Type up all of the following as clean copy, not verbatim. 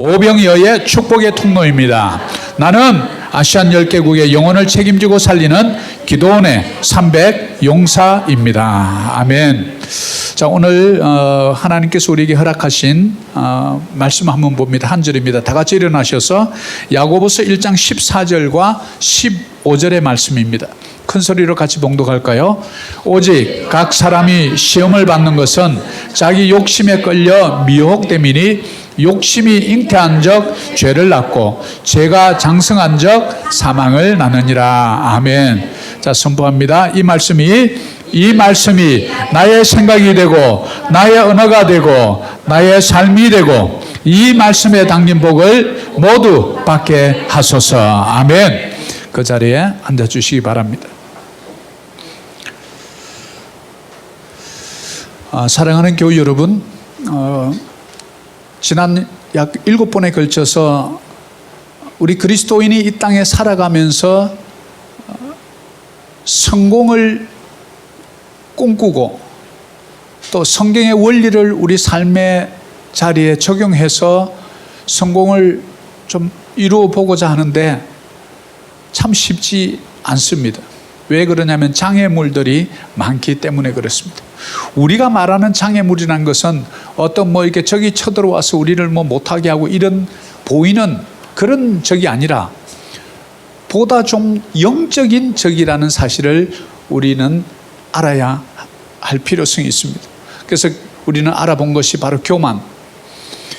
오병이어의 축복의 통로입니다. 나는 아시안 10개국의 영혼을 책임지고 살리는 기도원의 300 용사입니다. 아멘. 자, 오늘 하나님께서 우리에게 허락하신 말씀 한번 봅니다. 한 절입니다. 다 같이 일어나셔서 야고보서 1장 14절과 15절의 말씀입니다. 큰 소리로 같이 봉독할까요? 오직 각 사람이 시험을 받는 것은 자기 욕심에 끌려 미혹됨이니 욕심이 잉태한 적 죄를 낳고 죄가 장성한 적 사망을 낳느니라. 아멘. 자, 선포합니다. 이 말씀이 나의 생각이 되고 나의 언어가 되고 나의 삶이 되고 이 말씀에 담긴 복을 모두 받게 하소서. 아멘. 그 자리에 앉아주시기 바랍니다. 사랑하는 교우 여러분, 지난 약 7번에 걸쳐서 우리 그리스도인이 이 땅에 살아가면서 성공을 꿈꾸고 또 성경의 원리를 우리 삶의 자리에 적용해서 성공을 좀 이루어 보고자 하는데 참 쉽지 않습니다. 왜 그러냐면 장애물들이 많기 때문에 그렇습니다. 우리가 말하는 장애물이라는 것은 어떤 이렇게 적이 쳐들어와서 우리를 못하게 하고 이런 보이는 그런 적이 아니라 보다 좀 영적인 적이라는 사실을 우리는 알아야 할 필요성이 있습니다. 그래서 우리는 알아본 것이 바로 교만.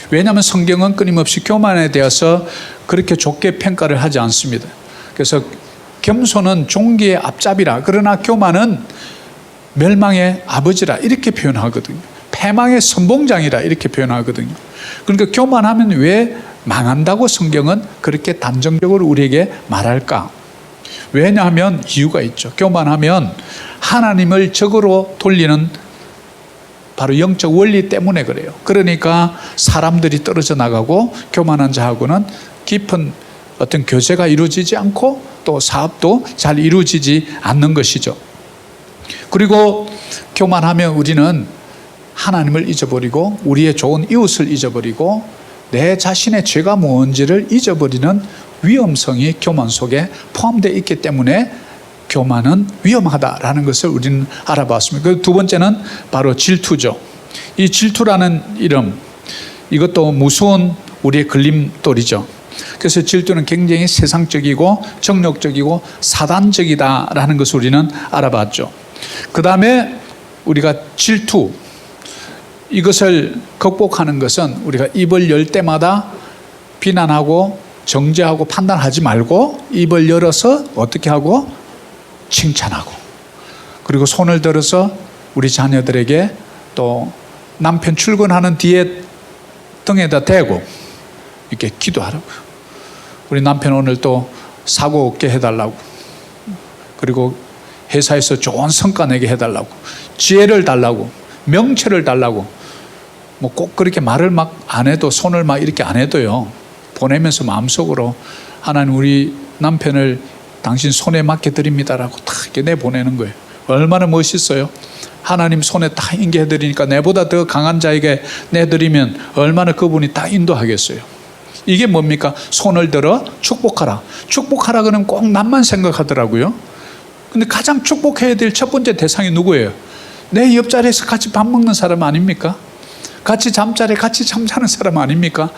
왜냐하면 성경은 끊임없이 교만에 대해서 그렇게 좋게 평가를 하지 않습니다. 그래서 겸손은 종기의 앞잡이라, 그러나 교만은 멸망의 아버지라 이렇게 표현하거든요. 패망의 선봉장이라 이렇게 표현하거든요. 그러니까 교만하면 왜 망한다고 성경은 그렇게 단정적으로 우리에게 말할까? 왜냐하면 이유가 있죠. 교만하면 하나님을 적으로 돌리는 바로 영적 원리 때문에 그래요. 그러니까 사람들이 떨어져 나가고 교만한 자하고는 깊은 어떤 교제가 이루어지지 않고 또 사업도 잘 이루어지지 않는 것이죠. 그리고 교만하면 우리는 하나님을 잊어버리고 우리의 좋은 이웃을 잊어버리고 내 자신의 죄가 뭔지를 잊어버리는 위험성이 교만 속에 포함되어 있기 때문에 교만은 위험하다라는 것을 우리는 알아봤습니다. 그리고 두 번째는 바로 질투죠. 이 질투라는 이름, 이것도 무서운 우리의 걸림돌이죠. 그래서 질투는 굉장히 세상적이고 정욕적이고 사단적이다라는 것을 우리는 알아봤죠. 그 다음에 우리가 질투, 이것을 극복하는 것은 우리가 입을 열 때마다 비난하고 정죄하고 판단하지 말고 입을 열어서 어떻게 하고 칭찬하고, 그리고 손을 들어서 우리 자녀들에게 또 남편 출근하는 뒤에 등에다 대고 이렇게 기도하라고요. 우리 남편 오늘 또 사고 없게 해달라고, 그리고 회사에서 좋은 성과 내게 해달라고, 지혜를 달라고, 명철을 달라고, 꼭 그렇게 말을 막 안 해도, 손을 막 이렇게 안 해도요, 보내면서 마음속으로 하나님 우리 남편을 당신 손에 맡겨드립니다라고 다 이렇게 내보내는 거예요. 얼마나 멋있어요. 하나님 손에 다 인계해드리니까 내보다 더 강한 자에게 내드리면 얼마나 그분이 다 인도하겠어요. 이게 뭡니까? 손을 들어 축복하라. 축복하라 그러면 꼭 남만 생각하더라고요. 근데 가장 축복해야 될 첫 번째 대상이 누구예요? 내 옆자리에서 같이 밥 먹는 사람 아닙니까? 같이 잠자리에 같이 잠자는 사람 아닙니까?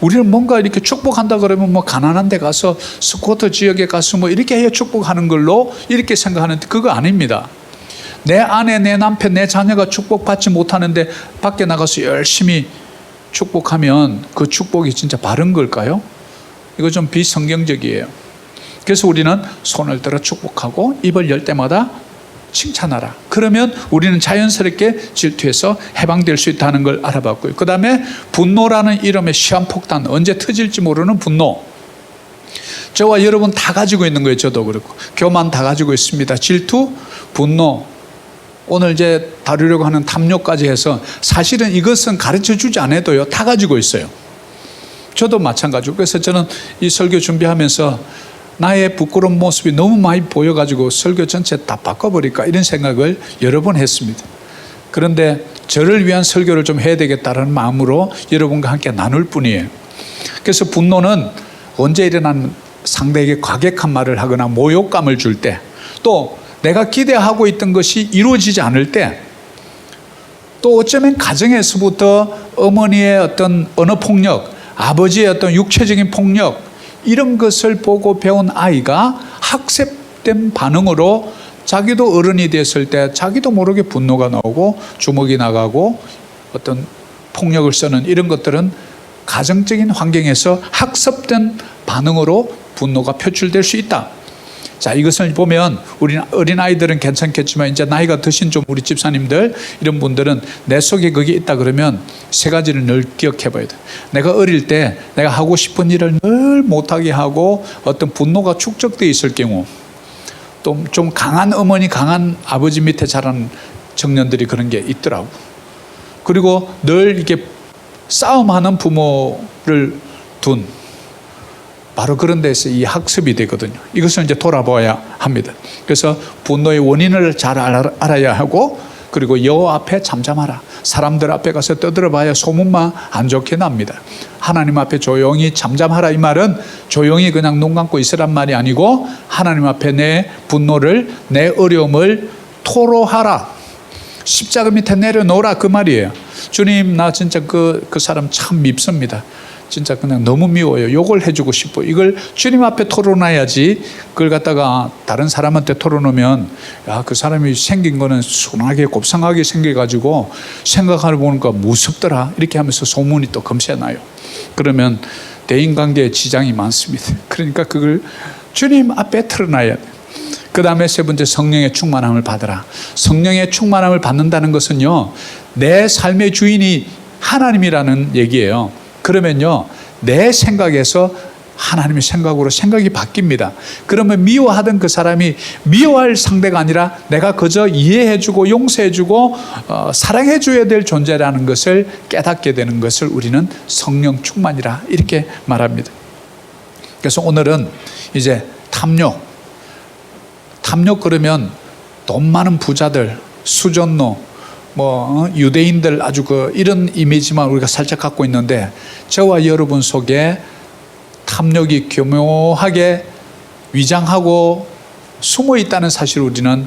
우리는 뭔가 이렇게 축복한다 그러면 가난한 데 가서 스쿼터 지역에 가서 이렇게 해야 축복하는 걸로 이렇게 생각하는데 그거 아닙니다. 내 아내, 내 남편, 내 자녀가 축복받지 못하는데 밖에 나가서 열심히 축복하면 그 축복이 진짜 바른 걸까요? 이거 좀 비성경적이에요. 그래서 우리는 손을 들어 축복하고 입을 열 때마다 칭찬하라. 그러면 우리는 자연스럽게 질투에서 해방될 수 있다는 걸 알아봤고요. 그 다음에 분노라는 이름의 시한폭탄, 언제 터질지 모르는 분노. 저와 여러분 다 가지고 있는 거예요. 저도 그렇고. 교만 다 가지고 있습니다. 질투, 분노. 오늘 이제 다루려고 하는 탐욕까지 해서 사실은 이것은 가르쳐 주지 않아도요, 다 가지고 있어요. 저도 마찬가지고. 그래서 저는 이 설교 준비하면서 나의 부끄러운 모습이 너무 많이 보여가지고 설교 전체 다 바꿔버릴까 이런 생각을 여러 번 했습니다. 그런데 저를 위한 설교를 좀 해야 되겠다는 마음으로 여러분과 함께 나눌 뿐이에요. 그래서 분노는 언제 일어나는, 상대에게 과격한 말을 하거나 모욕감을 줄 때, 또 내가 기대하고 있던 것이 이루어지지 않을 때, 또 어쩌면 가정에서부터 어머니의 어떤 언어폭력, 아버지의 어떤 육체적인 폭력, 이런 것을 보고 배운 아이가 학습된 반응으로 자기도 어른이 됐을 때 자기도 모르게 분노가 나오고 주먹이 나가고 어떤 폭력을 쓰는 이런 것들은 가정적인 환경에서 학습된 반응으로 분노가 표출될 수 있다. 자, 이것을 보면 우리 어린아이들은 괜찮겠지만 이제 나이가 드신 좀 우리 집사님들 이런 분들은 내 속에 그게 있다 그러면 세 가지를 늘 기억해 봐야 돼. 내가 어릴 때 내가 하고 싶은 일을 늘 못하게 하고 어떤 분노가 축적되어 있을 경우, 또 좀 강한 어머니 강한 아버지 밑에 자란 청년들이 그런 게 있더라고. 그리고 늘 이렇게 싸움하는 부모를 둔 바로 그런 데서 이 학습이 되거든요. 이것을 이제 돌아봐야 합니다. 그래서 분노의 원인을 잘 알아야 하고, 그리고 여호와 앞에 잠잠하라. 사람들 앞에 가서 떠들어봐야 소문만 안 좋게 납니다. 하나님 앞에 조용히 잠잠하라, 이 말은 조용히 그냥 눈 감고 있으란 말이 아니고 하나님 앞에 내 분노를, 내 어려움을 토로하라. 십자가 밑에 내려놓으라, 그 말이에요. 주님, 나 진짜 그 사람 참 밉습니다. 진짜 그냥 너무 미워요. 욕을 해주고 싶어. 이걸 주님 앞에 털어놔야지. 그걸 갖다가 다른 사람한테 털어놓으면, 야, 그 사람이 생긴 거는 순하게 곱상하게 생겨가지고 생각하고 보니까 무섭더라, 이렇게 하면서 소문이 또 금세 나요. 그러면 대인관계에 지장이 많습니다. 그러니까 그걸 주님 앞에 털어놔야 돼. 그 다음에 세 번째, 성령의 충만함을 받으라. 성령의 충만함을 받는다는 것은요, 내 삶의 주인이 하나님이라는 얘기예요. 그러면요, 내 생각에서 하나님의 생각으로 생각이 바뀝니다. 그러면 미워하던 그 사람이 미워할 상대가 아니라 내가 그저 이해해주고 용서해주고 사랑해줘야 될 존재라는 것을 깨닫게 되는 것을 우리는 성령 충만이라 이렇게 말합니다. 그래서 오늘은 이제 탐욕 그러면 돈 많은 부자들, 수전노, 유대인들, 아주 이런 이미지만 우리가 살짝 갖고 있는데, 저와 여러분 속에 탐욕이 교묘하게 위장하고 숨어 있다는 사실을 우리는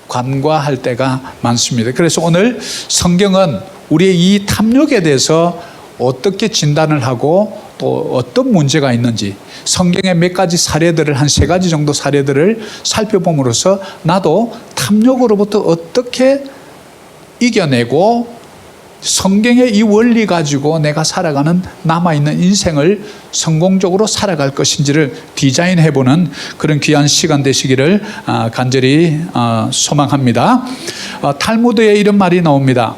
간과할 때가 많습니다. 그래서 오늘 성경은 우리의 이 탐욕에 대해서 어떻게 진단을 하고 또 어떤 문제가 있는지, 성경의 몇 가지 사례들을, 한 세 가지 정도 사례들을 살펴봄으로써 나도 탐욕으로부터 어떻게 이겨내고 성경의 이 원리 가지고 내가 살아가는 남아있는 인생을 성공적으로 살아갈 것인지를 디자인해보는 그런 귀한 시간 되시기를 간절히 소망합니다. 탈무드에 이런 말이 나옵니다.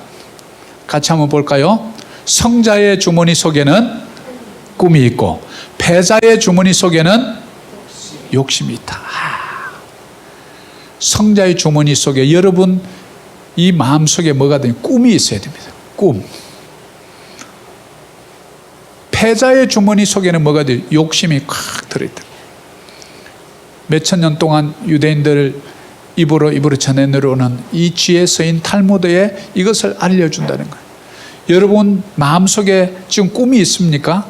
같이 한번 볼까요? 성자의 주머니 속에는 꿈이 있고 패자의 주머니 속에는 욕심이 있다. 성자의 주머니 속에, 여러분 이 마음속에 뭐가 되냐, 꿈이 있어야 됩니다. 꿈. 패자의 주머니 속에는 뭐가 돼요? 욕심이 꽉 들어있다. 몇천 년 동안 유대인들을 입으로 전해 내려오는 이 지혜 서인 탈무드에 이것을 알려준다는 거예요. 여러분 마음속에 지금 꿈이 있습니까?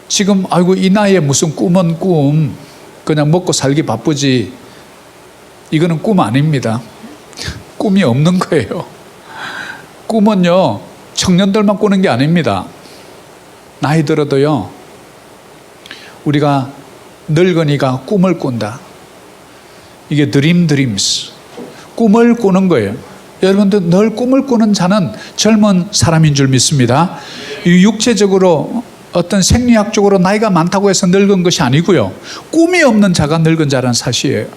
지금 아이고 이 나이에 무슨 꿈은 꿈, 그냥 먹고 살기 바쁘지, 이거는 꿈 아닙니다. 꿈이 없는 거예요. 꿈은요, 청년들만 꾸는 게 아닙니다. 나이 들어도요, 우리가 늙은이가 꿈을 꾼다. 이게 드림스, 꿈을 꾸는 거예요. 여러분들 늘 꿈을 꾸는 자는 젊은 사람인 줄 믿습니다. 육체적으로 어떤 생리학적으로 나이가 많다고 해서 늙은 것이 아니고요, 꿈이 없는 자가 늙은 자라는 사실이에요.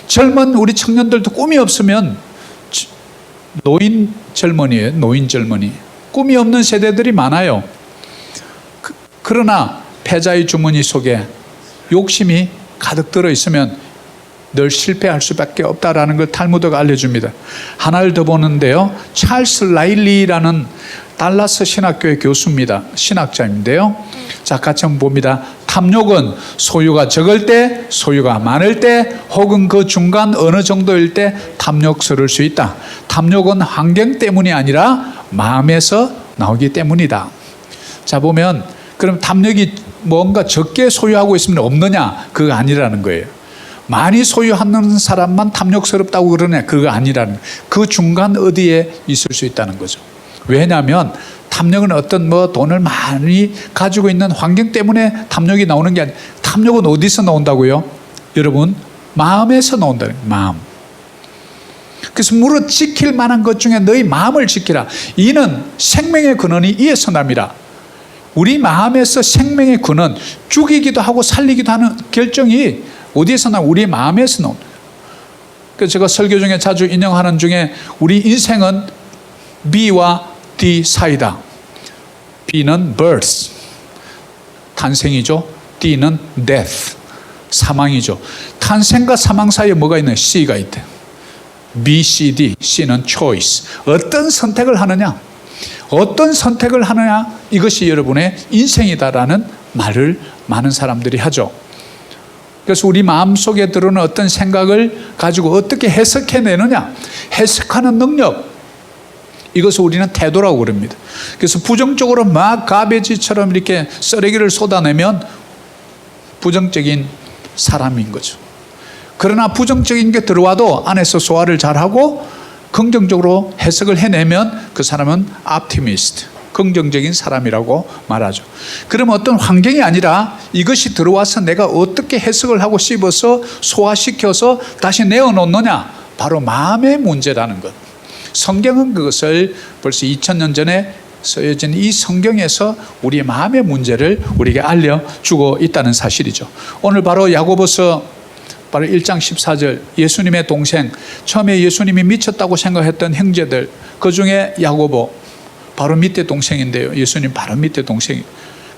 젊은 우리 청년들도 꿈이 없으면 노인 젊은이에요. 노인 젊은이. 꿈이 없는 세대들이 많아요. 그러나 패자의 주머니 속에 욕심이 가득 들어있으면 늘 실패할 수밖에 없다라는 걸 탈무드가 알려줍니다. 하나를 더 보는데요, 찰스 라일리라는 달라스 신학교의 교수입니다. 신학자인데요. 자, 같이 한번 봅니다. 탐욕은 소유가 적을 때, 소유가 많을 때, 혹은 그 중간 어느 정도일 때 탐욕스러울 수 있다. 탐욕은 환경 때문이 아니라 마음에서 나오기 때문이다. 자, 보면 그럼 탐욕이 뭔가 적게 소유하고 있으면 없느냐? 그거 아니라는 거예요. 많이 소유하는 사람만 탐욕스럽다고 그러냐? 그거 아니라는 거예요. 그 중간 어디에 있을 수 있다는 거죠. 왜냐하면 탐욕은 어떤 돈을 많이 가지고 있는 환경 때문에 탐욕이 나오는 게 아니에요. 탐욕은 어디서 나온다고요? 여러분, 마음에서 나온다는 거예요. 마음. 그래서 무릇 지킬 만한 것 중에 너희 마음을 지키라. 이는 생명의 근원이 이에서 납니다. 우리 마음에서 생명의 근원, 죽이기도 하고 살리기도 하는 결정이 어디에서 나와? 우리 마음에서 나옵니다. 그래서 제가 설교 중에 자주 인용하는 중에 우리 인생은 B와 D 사이다. B는 birth, 탄생이죠. D는 death, 사망이죠. 탄생과 사망 사이에 뭐가 있나요? C가 있대요. B, C, D. C는 choice. 어떤 선택을 하느냐? 어떤 선택을 하느냐? 이것이 여러분의 인생이다라는 말을 많은 사람들이 하죠. 그래서 우리 마음속에 들어오는 어떤 생각을 가지고 어떻게 해석해내느냐? 해석하는 능력. 이것을 우리는 태도라고 그럽니다. 그래서 부정적으로 막 가베지처럼 이렇게 쓰레기를 쏟아내면 부정적인 사람인 거죠. 그러나 부정적인 게 들어와도 안에서 소화를 잘하고 긍정적으로 해석을 해내면 그 사람은 optimist, 긍정적인 사람이라고 말하죠. 그럼 어떤 환경이 아니라 이것이 들어와서 내가 어떻게 해석을 하고 씹어서 소화시켜서 다시 내어놓느냐? 바로 마음의 문제라는 것. 성경은 그것을 벌써 2000년 전에 쓰여진 이 성경에서 우리의 마음의 문제를 우리에게 알려주고 있다는 사실이죠. 오늘 바로 야고보서 바로 1장 14절, 예수님의 동생, 처음에 예수님이 미쳤다고 생각했던 형제들, 그 중에 야고보 바로 밑에 동생인데요. 예수님 바로 밑에 동생이,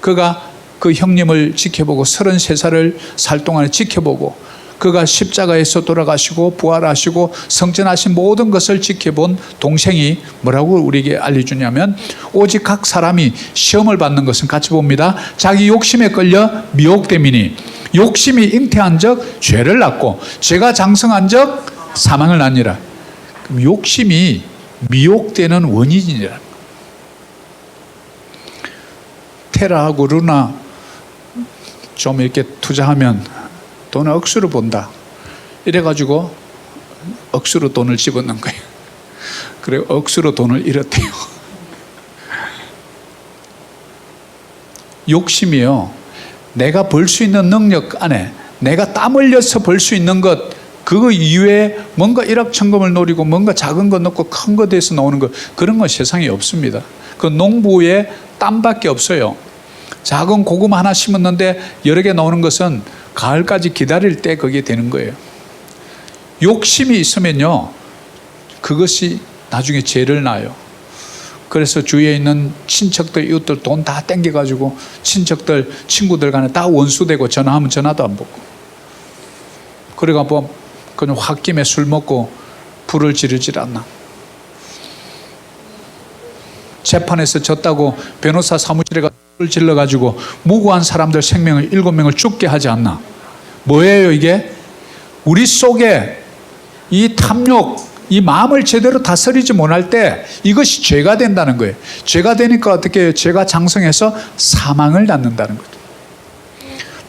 그가 그 형님을 지켜보고 33살을 살 동안에 지켜보고 그가 십자가에서 돌아가시고 부활하시고 성전하신 모든 것을 지켜본 동생이 뭐라고 우리에게 알려주냐면, 오직 각 사람이 시험을 받는 것은 같이 봅니다. 자기 욕심에 끌려 미혹됨이니 욕심이 잉태한 적 죄를 낳고 죄가 장성한 적 사망을 낳니라. 그럼 욕심이 미혹되는 원인이라. 테라하고 루나 좀 이렇게 투자하면 돈을 억수로 본다. 이래가지고 억수로 돈을 집어넣는 거예요. 그래 억수로 돈을 잃었대요. 욕심이요, 내가 벌 수 있는 능력 안에 내가 땀 흘려서 벌 수 있는 것, 그거 이외에 뭔가 일확천금을 노리고 뭔가 작은 거 넣고 큰 거 돼서 나오는 것, 그런 건 세상에 없습니다. 그 농부의 땀밖에 없어요. 작은 고구마 하나 심었는데 여러 개 나오는 것은 가을까지 기다릴 때 그게 되는 거예요. 욕심이 있으면요, 그것이 나중에 죄를 낳아요. 그래서 주위에 있는 친척들, 이웃들 돈 다 땡겨가지고 친척들, 친구들 간에 다 원수되고 전화하면 전화도 안 받고, 그래가 뭐 그냥 홧김에 술 먹고 불을 지르질 않나. 재판에서 졌다고 변호사 사무실에 가서 불을 질러가지고 무고한 사람들 생명을 7명을 죽게 하지 않나. 뭐예요 이게? 우리 속에 이 탐욕, 이 마음을 제대로 다스리지 못할 때 이것이 죄가 된다는 거예요. 죄가 되니까 어떻게 해요? 죄가 장성해서 사망을 낳는다는 거죠.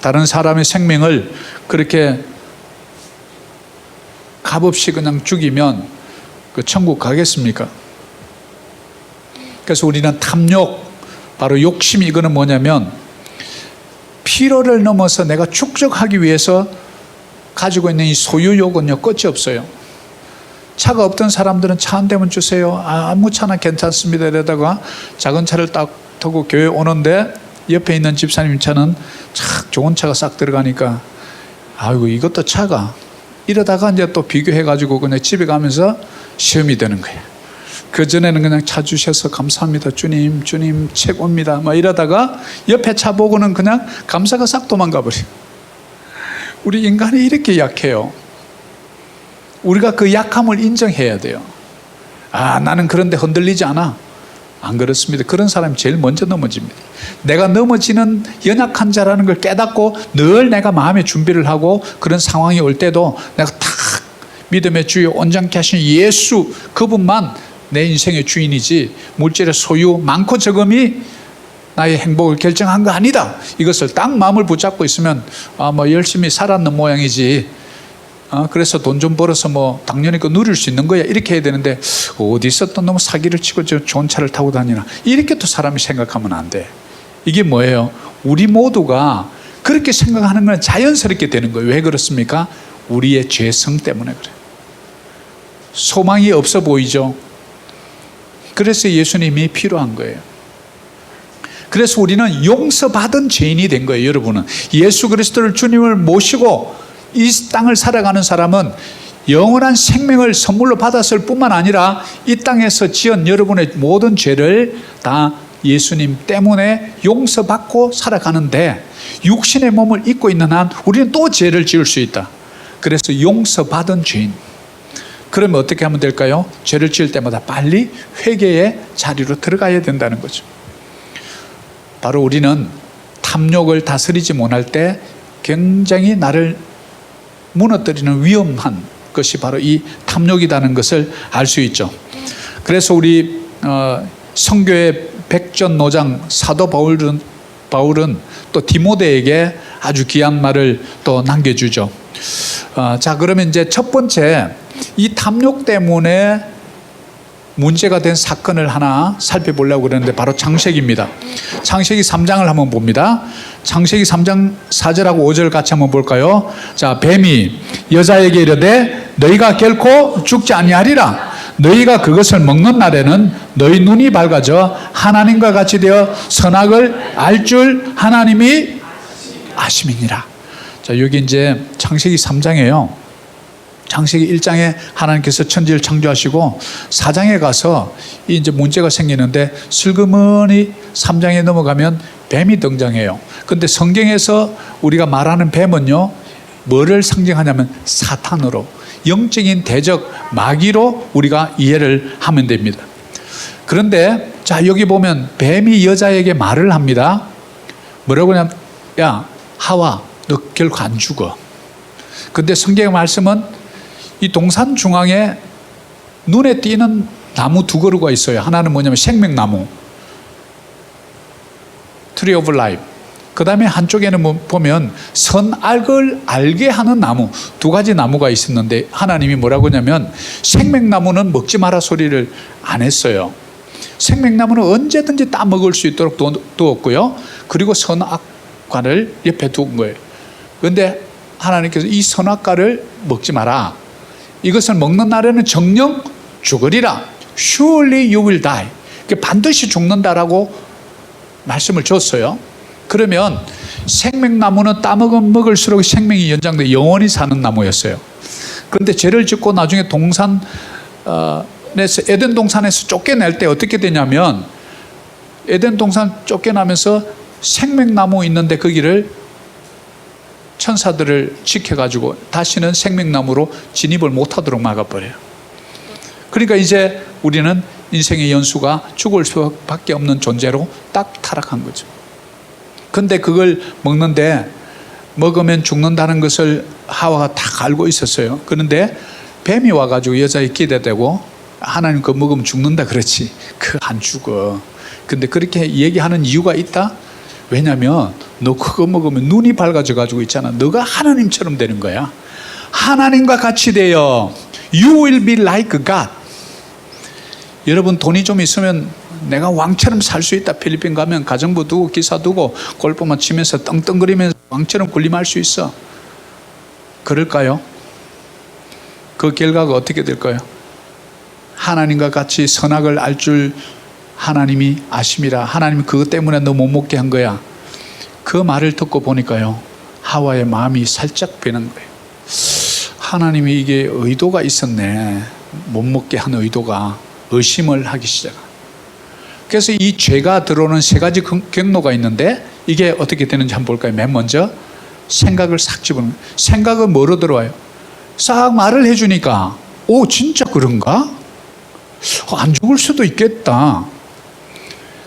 다른 사람의 생명을 그렇게 값없이 그냥 죽이면 그 천국 가겠습니까? 그래서 우리는 탐욕, 바로 욕심이, 이거는 뭐냐면 필요를 넘어서 내가 축적하기 위해서 가지고 있는 이 소유욕은요, 끝이 없어요. 차가 없던 사람들은 차 한 대만 주세요. 아무 차나 괜찮습니다. 이러다가 작은 차를 딱 타고 교회 오는데 옆에 있는 집사님 차는 참 좋은 차가 싹 들어가니까 아이고 이것도 차가, 이러다가 이제 또 비교해가지고 그냥 집에 가면서 시험이 되는 거예요. 그전에는 그냥 차 주셔서 감사합니다. 주님, 주님 최고입니다. 막 이러다가 옆에 차 보고는 그냥 감사가 싹 도망가 버려요. 우리 인간이 이렇게 약해요. 우리가 그 약함을 인정해야 돼요. 아, 나는 그런데 흔들리지 않아. 안 그렇습니다. 그런 사람이 제일 먼저 넘어집니다. 내가 넘어지는 연약한 자라는 걸 깨닫고 늘 내가 마음의 준비를 하고 그런 상황이 올 때도 내가 탁 믿음의 주여 온전케 하신 예수, 그분만 내 인생의 주인이지 물질의 소유 많고 적음이 나의 행복을 결정한 거 아니다. 이것을 딱 마음을 붙잡고 있으면 열심히 살았는 모양이지. 그래서 돈 좀 벌어서 당연히 누릴 수 있는 거야. 이렇게 해야 되는데 어디서 또 너무 사기를 치고 좋은 차를 타고 다니나. 이렇게 또 사람이 생각하면 안 돼. 이게 뭐예요? 우리 모두가 그렇게 생각하는 건 자연스럽게 되는 거예요. 왜 그렇습니까? 우리의 죄성 때문에 그래요. 소망이 없어 보이죠? 그래서 예수님이 필요한 거예요. 그래서 우리는 용서받은 죄인이 된 거예요. 여러분은 예수 그리스도를 주님을 모시고 이 땅을 살아가는 사람은 영원한 생명을 선물로 받았을 뿐만 아니라 이 땅에서 지은 여러분의 모든 죄를 다 예수님 때문에 용서받고 살아가는데, 육신의 몸을 입고 있는 한 우리는 또 죄를 지을 수 있다. 그래서 용서받은 죄인. 그러면 어떻게 하면 될까요? 죄를 지을 때마다 빨리 회개의 자리로 들어가야 된다는 거죠. 바로 우리는 탐욕을 다스리지 못할 때 굉장히 나를 무너뜨리는 위험한 것이 바로 이 탐욕이라는 것을 알 수 있죠. 그래서 우리 성교의 백전노장 사도 바울은 또 디모데에게 아주 귀한 말을 또 남겨주죠. 자, 그러면 이제 첫 번째, 이 탐욕 때문에 문제가 된 사건을 하나 살펴보려고 그러는데 바로 창세기입니다. 창세기 3장을 한번 봅니다. 창세기 3장 4절하고 5절 같이 한번 볼까요? 자, 뱀이 여자에게 이르되 너희가 결코 죽지 아니하리라. 너희가 그것을 먹는 날에는 너희 눈이 밝아져 하나님과 같이 되어 선악을 알 줄 하나님이 아심이니라. 자, 여기 이제 창세기 3장이에요. 창세기 1장에 하나님께서 천지를 창조하시고 4장에 가서 이제 문제가 생기는데 슬그머니 3장에 넘어가면 뱀이 등장해요. 근데 성경에서 우리가 말하는 뱀은요, 뭐를 상징하냐면 사탄으로, 영적인 대적 마귀로 우리가 이해를 하면 됩니다. 그런데 자, 여기 보면 뱀이 여자에게 말을 합니다. 뭐라고 하냐면, 야 하와, 너 결코 안 죽어. 근데 성경의 말씀은 이 동산 중앙에 눈에 띄는 나무 두 그루가 있어요. 하나는 뭐냐면 생명나무, Tree of Life. 그 다음에 한쪽에는 보면 선악을 알게 하는 나무, 두 가지 나무가 있었는데 하나님이 뭐라고 하냐면 생명나무는 먹지 마라 소리를 안 했어요. 생명나무는 언제든지 따 먹을 수 있도록 두었고요. 그리고 선악과를 옆에 두은 거예요. 그런데 하나님께서 이 선악과를 먹지 마라. 이것을 먹는 날에는 정녕 죽으리라. Surely you will die. 반드시 죽는다라고 말씀을 줬어요. 그러면 생명나무는 따먹으면 먹을수록 생명이 연장돼 영원히 사는 나무였어요. 그런데 죄를 짓고 나중에 에덴 동산에서 쫓겨낼 때 어떻게 되냐면, 에덴 동산 쫓겨나면서 생명나무 있는데 거기를 천사들을 지켜가지고 다시는 생명나무로 진입을 못하도록 막아버려요. 그러니까 이제 우리는 인생의 연수가 죽을 수밖에 없는 존재로 딱 타락한 거죠. 근데 그걸 먹으면 죽는다는 것을 하와가 다 알고 있었어요. 그런데 뱀이 와가지고 여자에 기대되고, 하나님 그거 먹으면 죽는다 그렇지, 그거 안 죽어. 근데 그렇게 얘기하는 이유가 있다. 왜냐하면 너 그거 먹으면 눈이 밝아져 가지고 있잖아. 너가 하나님처럼 되는 거야. 하나님과 같이 되어 You will be like God. 여러분 돈이 좀 있으면 내가 왕처럼 살 수 있다. 필리핀 가면 가정부 두고 기사 두고 골프만 치면서 떵떵거리면서 왕처럼 군림할 수 있어. 그럴까요? 그 결과가 어떻게 될까요? 하나님과 같이 선악을 알 줄 하나님이 아심이라. 하나님이 그것 때문에 너 못 먹게 한 거야. 그 말을 듣고 보니까요, 하와의 마음이 살짝 변한 거예요. 하나님이 이게 의도가 있었네. 못 먹게 한 의도가. 의심을 하기 시작한. 그래서 이 죄가 들어오는 세 가지 경로가 있는데 이게 어떻게 되는지 한번 볼까요? 맨 먼저 생각을 싹 집어넣는. 생각은 뭐로 들어와요? 싹 말을 해주니까 오, 진짜 그런가? 안 죽을 수도 있겠다.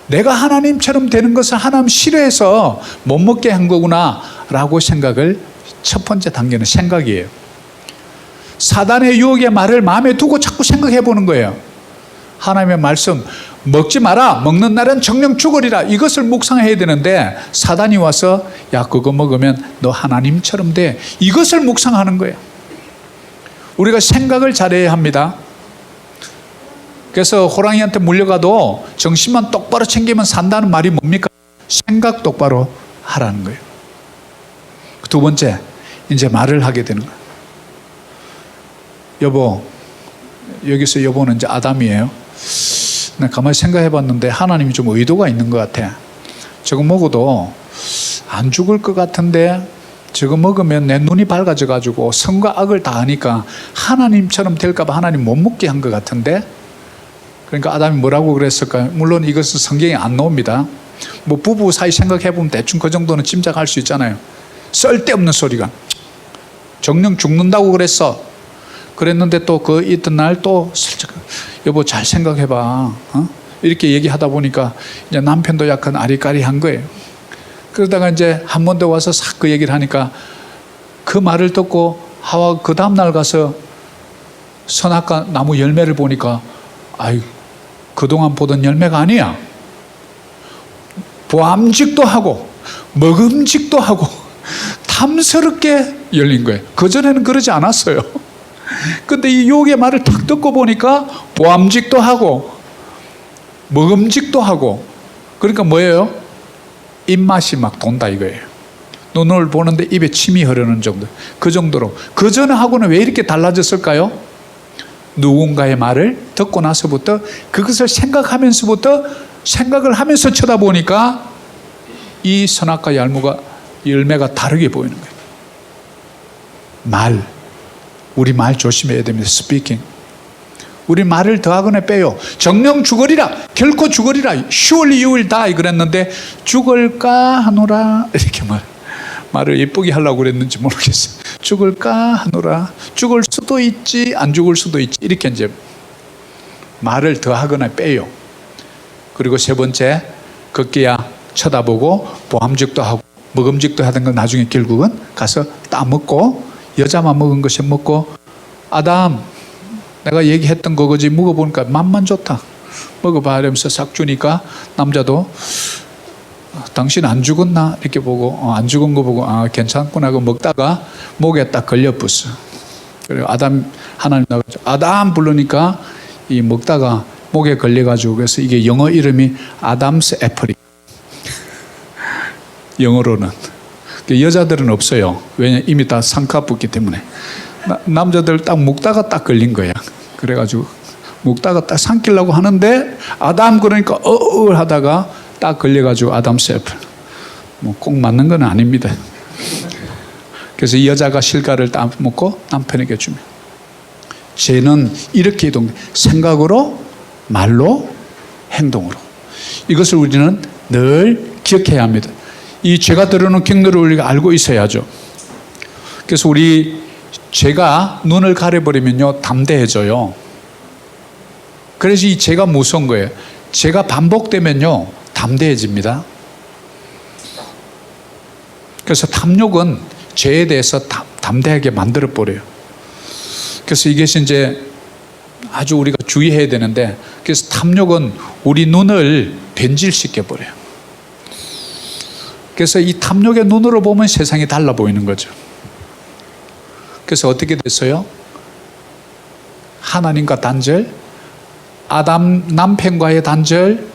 내가 하나님처럼 되는 것을 하나님 싫어해서 못 먹게 한 거구나 라고 생각을, 첫 번째 단계는 생각이에요. 사단의 유혹의 말을 마음에 두고 자꾸 생각해 보는 거예요. 하나님의 말씀, 먹지 마라. 먹는 날은 정령 죽으리라. 이것을 묵상해야 되는데 사단이 와서 야 그거 먹으면 너 하나님처럼 돼. 이것을 묵상하는 거예요. 우리가 생각을 잘해야 합니다. 그래서 호랑이한테 물려가도 정신만 똑바로 챙기면 산다는 말이 뭡니까? 생각 똑바로 하라는 거예요. 두 번째, 이제 말을 하게 되는 거예요. 여보, 여기서 여보는 이제 아담이에요. 내가 가만히 생각해 봤는데 하나님이 좀 의도가 있는 것 같아. 저거 먹어도 안 죽을 것 같은데 저거 먹으면 내 눈이 밝아져 가지고 선과 악을 다 하니까 하나님처럼 될까 봐 하나님 못 먹게 한 것 같은데. 그러니까 아담이 뭐라고 그랬을까요? 물론 이것은 성경에 안 나옵니다. 뭐 부부 사이 생각해 보면 대충 그 정도는 짐작할 수 있잖아요. 쓸데없는 소리가. 정령 죽는다고 그랬어. 그랬는데 또 그 이튿날 또 슬쩍 여보 잘 생각해 봐. 이렇게 얘기하다 보니까 이제 남편도 약간 아리까리한 거예요. 그러다가 이제 한 번 더 와서 싹 그 얘기를 하니까 그 말을 듣고 하와 그 다음날 가서 선악과 나무 열매를 보니까 아유 그동안 보던 열매가 아니야. 보암직도 하고 먹음직도 하고 탐스럽게 열린 거예요. 그전에는 그러지 않았어요. 근데 이 욕의 말을 탁 듣고 보니까 보암직도 하고 먹음직도 하고 그러니까 뭐예요? 입맛이 막 돈다 이거예요. 눈을 보는데 입에 침이 흐르는 정도. 그 정도로. 그전하고는 왜 이렇게 달라졌을까요? 누군가의 말을 듣고 나서부터 그것을 생각하면서부터 생각을 하면서 쳐다보니까 이 선악과 열매가 다르게 보이는 거예요. 말. 우리 말 조심해야 됩니다. 스피킹. 우리 말을 더하거나 빼요. 정령 죽으리라. 결코 죽으리라. Surely you will die 그랬는데 죽을까 하노라 이렇게 말을 예쁘게 하려고 그랬는지 모르겠어요. 죽을까 하노라. 죽을 수도 있지 안 죽을 수도 있지 이렇게 이제 말을 더하거나 빼요. 그리고 세 번째 걷기야 쳐다보고 보암직도 하고 먹음직도 하던 건 나중에 결국은 가서 따먹고 여자만 먹은 것이 먹고 아담 내가 얘기했던 거지 먹어보니까 맛만 좋다. 먹어봐 이러면서 싹 주니까 남자도 당신 안 죽었나? 이렇게 보고 안 죽은 거 보고 괜찮구나 하고 먹다가 목에 딱 걸려붙어. 그리고 하나님 나가지고 아담 부르니까 이 먹다가 목에 걸려가지고 그래서 이게 영어 이름이 아담스 애플이 영어로는. 여자들은 없어요. 왜냐 이미 다 상카붙기 때문에. 남자들 딱 먹다가 딱 걸린 거야. 그래가지고 먹다가 딱 삼키려고 하는데 아담 그러니까 하다가 딱 걸려가지고 아담스 애플. 뭐 꼭 맞는 건 아닙니다. 그래서 이 여자가 실과를 딱 먹고 남편에게 주면 죄는 이렇게 이동 생각으로 말로 행동으로 이것을 우리는 늘 기억해야 합니다. 이 죄가 들어오는 경로를 우리가 알고 있어야죠. 그래서 우리 죄가 눈을 가려버리면요 담대해져요. 그래서 이 죄가 무서운 거예요. 죄가 반복되면요 담대해집니다. 그래서 탐욕은 죄에 대해서 담대하게 만들어 버려요. 그래서 이것이 이제 아주 우리가 주의해야 되는데 그래서 탐욕은 우리 눈을 변질시켜 버려요. 그래서 이 탐욕의 눈으로 보면 세상이 달라 보이는 거죠. 그래서 어떻게 됐어요? 하나님과 단절, 아담 남편과의 단절,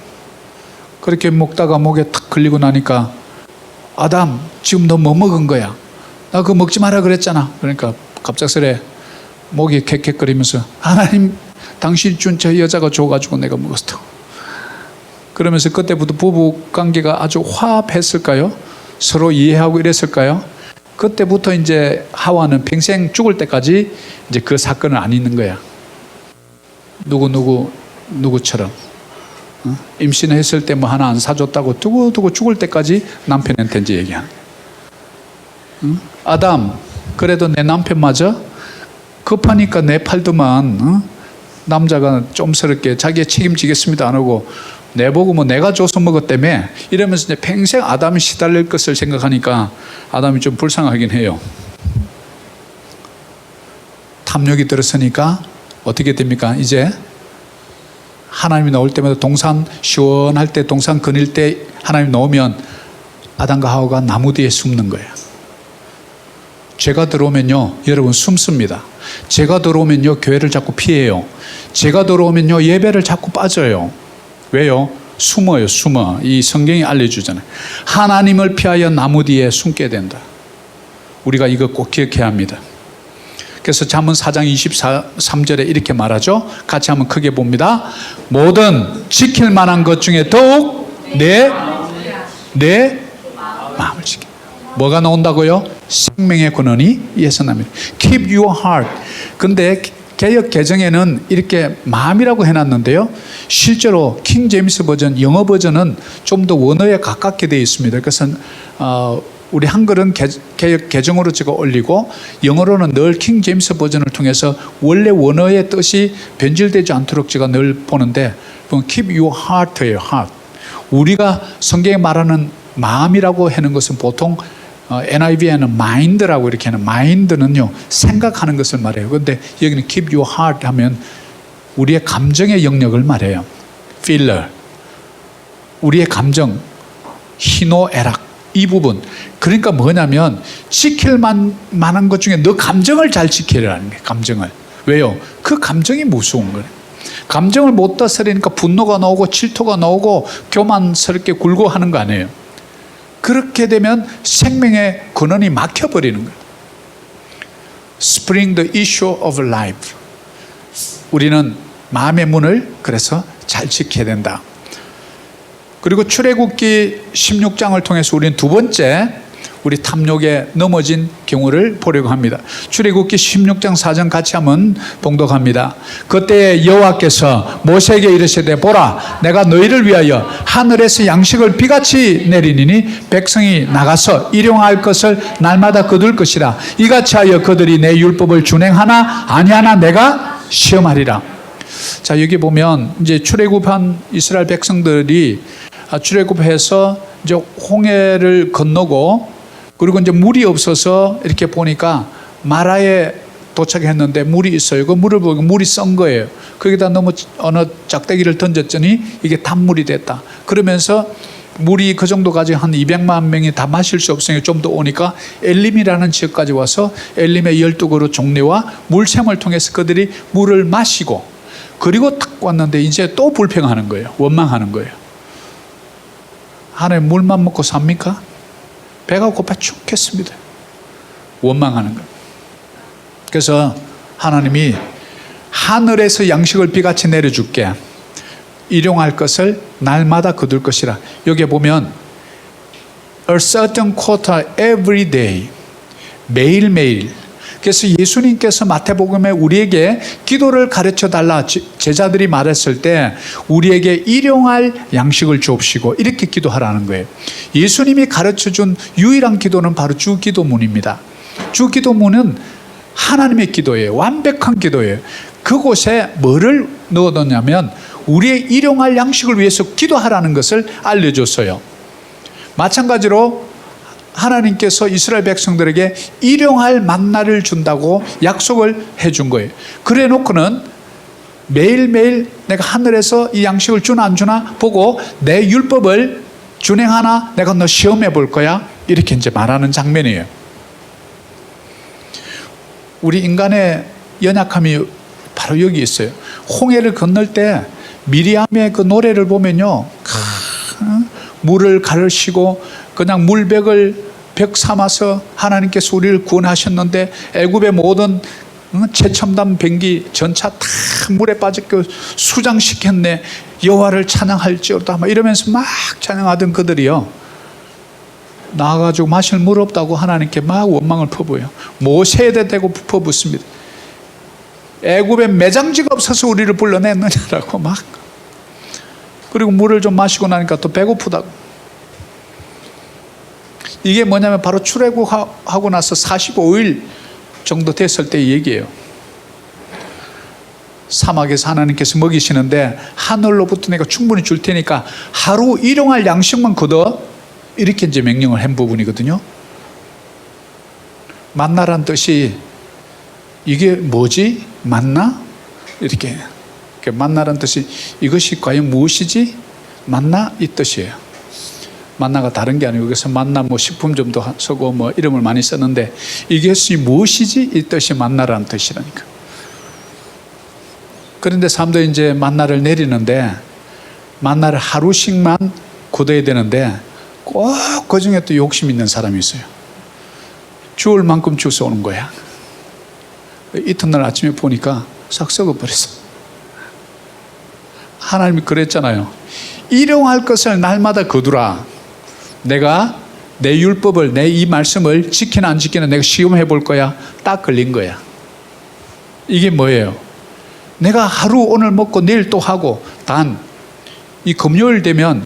그렇게 먹다가 목에 탁 걸리고 나니까 아담 지금 너 뭐 먹은 거야? 나 그거 먹지 마라 그랬잖아. 그러니까 갑작스레 목이 캑캑거리면서 하나님 당신 준 저 여자가 줘가지고 내가 먹었어. 그러면서 그때부터 부부 관계가 아주 화합했을까요? 서로 이해하고 이랬을까요? 그때부터 이제 하와는 평생 죽을 때까지 이제 그 사건을 안 잊는 거야. 누구처럼 임신했을 때 뭐 하나 안 사줬다고 두고 죽을 때까지 남편한테 이제 얘기하는 거야. 아담 그래도 내 남편 맞아? 급하니까 내 팔도만 남자가 좀스럽게 자기 책임지겠습니다 안 하고 내보고 뭐 내가 줘서 먹었다며 이러면서 이제 평생 아담이 시달릴 것을 생각하니까 아담이 좀 불쌍하긴 해요. 탐욕이 들었으니까 어떻게 됩니까? 이제 하나님이 나올 때마다 동산 시원할 때, 동산 거닐 때 하나님 나오면 아담과 하와가 나무 뒤에 숨는 거예요. 죄가 들어오면요, 여러분 숨습니다. 죄가 들어오면요, 교회를 자꾸 피해요. 죄가 들어오면요, 예배를 자꾸 빠져요. 왜요? 숨어요, 숨어. 이 성경이 알려주잖아요. 하나님을 피하여 나무 뒤에 숨게 된다. 우리가 이거 꼭 기억해야 합니다. 그래서 잠언 4장 23절에 이렇게 말하죠. 같이 한번 크게 봅니다. 모든 지킬 만한 것 중에 더욱 내 마음을 지켜. 뭐가 나온다고요? 생명의 근원이 이에서 납니다. Keep your heart. 근데 개역 개정에는 이렇게 마음이라고 해놨는데요. 실제로 킹 제임스 버전, 영어 버전은 좀 더 원어에 가깝게 되어 있습니다. 그래서 우리 한글은 개역 개정으로 제가 올리고 영어로는 늘 킹 제임스 버전을 통해서 원래 원어의 뜻이 변질되지 않도록 제가 늘 보는데 Keep your heart예요. heart. 우리가 성경에 말하는 마음이라고 하는 것은 보통 NIV에는 mind라고 이렇게 하는 mind는요 생각하는 것을 말해요. 그런데 여기는 keep your heart 하면 우리의 감정의 영역을 말해요. feeler, 우리의 감정, 희노애락 이 부분. 그러니까 뭐냐면 지킬 만한 것 중에 너 감정을 잘 지키라는 거예요. 감정을. 왜요? 그 감정이 무서운 거예요. 감정을 못 다스리니까 분노가 나오고 질투가 나오고 교만스럽게 굴고 하는 거 아니에요. 그렇게 되면 생명의 근원이 막혀버리는 거예요. Spring the issue of life. 우리는 마음의 문을 그래서 잘 지켜야 된다. 그리고 출애굽기 16장을 통해서 우리는 두 번째 우리 탐욕에 넘어진 경우를 보려고 합니다. 출애굽기 16장 4절 같이 한번 봉독합니다. 그때 여호와께서 모세에게 이르시되 보라 내가 너희를 위하여 하늘에서 양식을 비같이 내리니 백성이 나가서 일용할 것을 날마다 거둘 것이라. 이같이 하여 그들이 내 율법을 준행하나 아니하나 내가 시험하리라. 자, 여기 보면 이제 출애굽한 이스라엘 백성들이 출애굽해서 이제 홍해를 건너고 그리고 이제 물이 없어서 이렇게 보니까 마라에 도착했는데 물이 있어요. 그 물을 보고 물이 썬 거예요. 거기다 너무 어느 짝대기를 던졌더니 이게 단물이 됐다. 그러면서 물이 그 정도 가지고 한 200만 명이 다 마실 수 없으니까 좀 더 오니까 엘림이라는 지역까지 와서 엘림의 12그루 종려와 물샘을 통해서 그들이 물을 마시고 그리고 탁 왔는데 이제 또 불평하는 거예요. 원망하는 거예요. 하나님 물만 먹고 삽니까? 배가 고파 죽겠습니다. 원망하는 거예요. 그래서 하나님이 하늘에서 양식을 비같이 내려줄게. 일용할 것을 날마다 거둘 것이라. 여기에 보면 a certain quota every day. 매일매일. 그래서 예수님께서 마태복음에 우리에게 기도를 가르쳐 달라 제자들이 말했을 때 우리에게 일용할 양식을 주옵시고 이렇게 기도하라는 거예요. 예수님이 가르쳐 준 유일한 기도는 바로 주기도문입니다. 주기도문은 하나님의 기도예요. 완벽한 기도예요. 그곳에 뭐를 넣어뒀냐면 우리의 일용할 양식을 위해서 기도하라는 것을 알려줬어요. 마찬가지로 하나님께서 이스라엘 백성들에게 일용할 만나를 준다고 약속을 해준 거예요. 그래 놓고는 매일매일 내가 하늘에서 이 양식을 주나 안 주나 보고 내 율법을 준행하나 내가 너 시험해 볼 거야. 이렇게 이제 말하는 장면이에요. 우리 인간의 연약함이 바로 여기 있어요. 홍해를 건널 때 미리암의 그 노래를 보면요. 물을 가르시고 그냥 물벽을 벽 삼아서 하나님께서 우리를 구원하셨는데 애굽의 모든 최첨단 병기 전차 다 물에 빠졌고 수장시켰네. 여호와를 찬양할지어다 막 이러면서 막 찬양하던 그들이요. 나와가지고 마실 물 없다고 하나님께 막 원망을 퍼부어요. 모세에 대고 퍼붓습니다. 애굽에 매장지가 없어서 우리를 불러냈느냐라고 막. 그리고 물을 좀 마시고 나니까 또 배고프다고. 이게 뭐냐면 바로 출애굽하고 나서 45일 정도 됐을 때 얘기예요. 사막에서 하나님께서 먹이시는데 하늘로부터 내가 충분히 줄 테니까 하루 일용할 양식만 거둬. 이렇게 이제 명령을 한 부분이거든요. 만나란 뜻이 이게 뭐지? 만나? 이렇게 만나라는 뜻이 이것이 과연 무엇이지? 만나 이 뜻이에요. 만나가 다른 게 아니고 그래서 만나 뭐 식품점도 쓰고 뭐 이름을 많이 썼는데 이것이 무엇이지? 이 뜻이 만나라는 뜻이라니까. 그런데 사람들이 이제 만나를 내리는데 만나를 하루씩만 굳어야 되는데 꼭 그 중에 또 욕심 있는 사람이 있어요. 주울 만큼 주워 오는 거야. 이튿날 아침에 보니까 싹 썩어버렸어. 하나님이 그랬잖아요. 일용할 것을 날마다 거두라. 내가 내 율법을, 내 이 말씀을 지키나 안 지키나 내가 시험해 볼 거야. 딱 걸린 거야. 이게 뭐예요? 내가 하루 오늘 먹고 내일 또 하고 단 이 금요일 되면